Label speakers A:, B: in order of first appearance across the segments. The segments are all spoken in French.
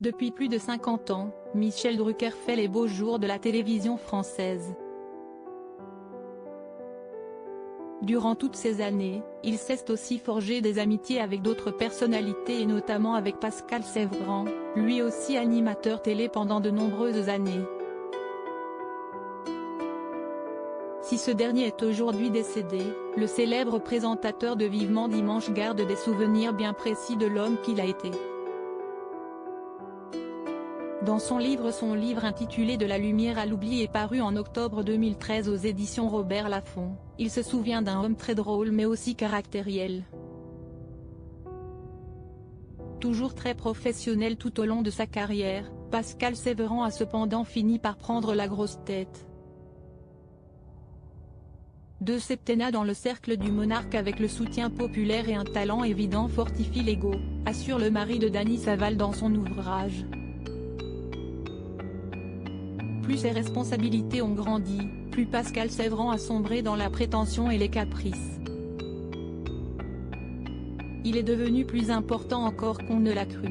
A: Depuis plus de 50 ans, Michel Drucker fait les beaux jours de la télévision française. Durant toutes ces années, il s'est aussi forgé des amitiés avec d'autres personnalités et notamment avec Pascal Sevran, lui aussi animateur télé pendant de nombreuses années. Si ce dernier est aujourd'hui décédé, le célèbre présentateur de Vivement Dimanche garde des souvenirs bien précis de l'homme qu'il a été. Dans son livre intitulé De la lumière à l'oubli est paru en octobre 2013 aux éditions Robert Laffont, il se souvient d'un homme très drôle mais aussi caractériel. Toujours très professionnel tout au long de sa carrière, Pascal Sevran a cependant fini par prendre la grosse tête. 2 septennats dans le cercle du monarque avec le soutien populaire et un talent évident fortifie l'ego, assure le mari de Dany Saval dans son ouvrage. Plus ses responsabilités ont grandi, plus Pascal Sevran a sombré dans la prétention et les caprices. Il est devenu plus important encore qu'on ne l'a cru.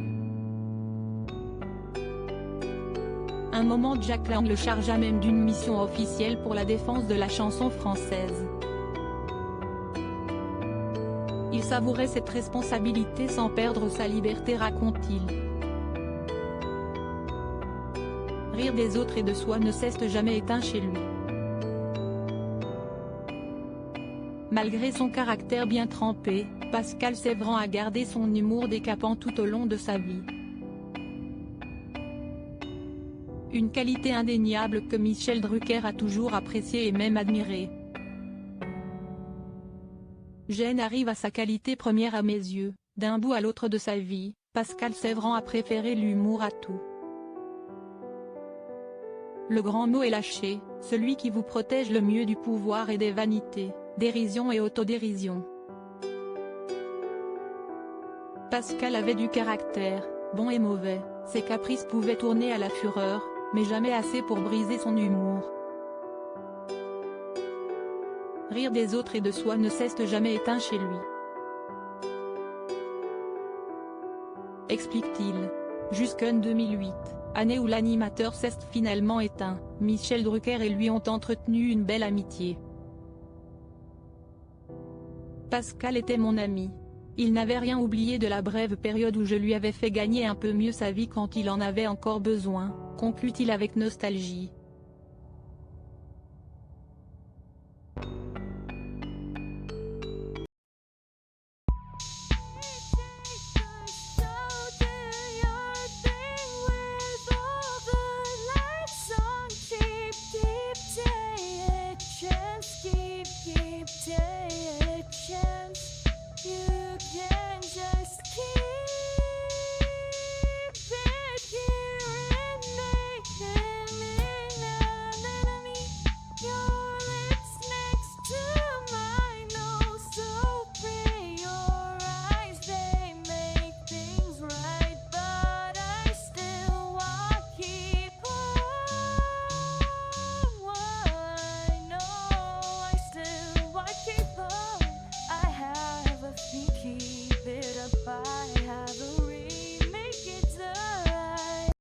A: Un moment Jack Lang le chargea même d'une mission officielle pour la défense de la chanson française. Il savourait cette responsabilité sans perdre sa liberté, raconte-t-il. Rire des autres et de soi ne s'est jamais éteint chez lui. Malgré son caractère bien trempé, Pascal Sevran a gardé son humour décapant tout au long de sa vie. Une qualité indéniable que Michel Drucker a toujours appréciée et même admirée. Gênes arrive à sa qualité première à mes yeux, d'un bout à l'autre de sa vie, Pascal Sevran a préféré l'humour à tout. Le grand mot est lâché, celui qui vous protège le mieux du pouvoir et des vanités, dérision et autodérision. Pascal avait du caractère, bon et mauvais, ses caprices pouvaient tourner à la fureur, mais jamais assez pour briser son humour. Rire des autres et de soi ne s'est jamais éteint chez lui. Explique-t-il. Jusqu'en 2008, année où l'animateur s'est finalement éteint, Michel Drucker et lui ont entretenu une belle amitié. Pascal était mon ami. Il n'avait rien oublié de la brève période où je lui avais fait gagner un peu mieux sa vie quand il en avait encore besoin, conclut-il avec nostalgie.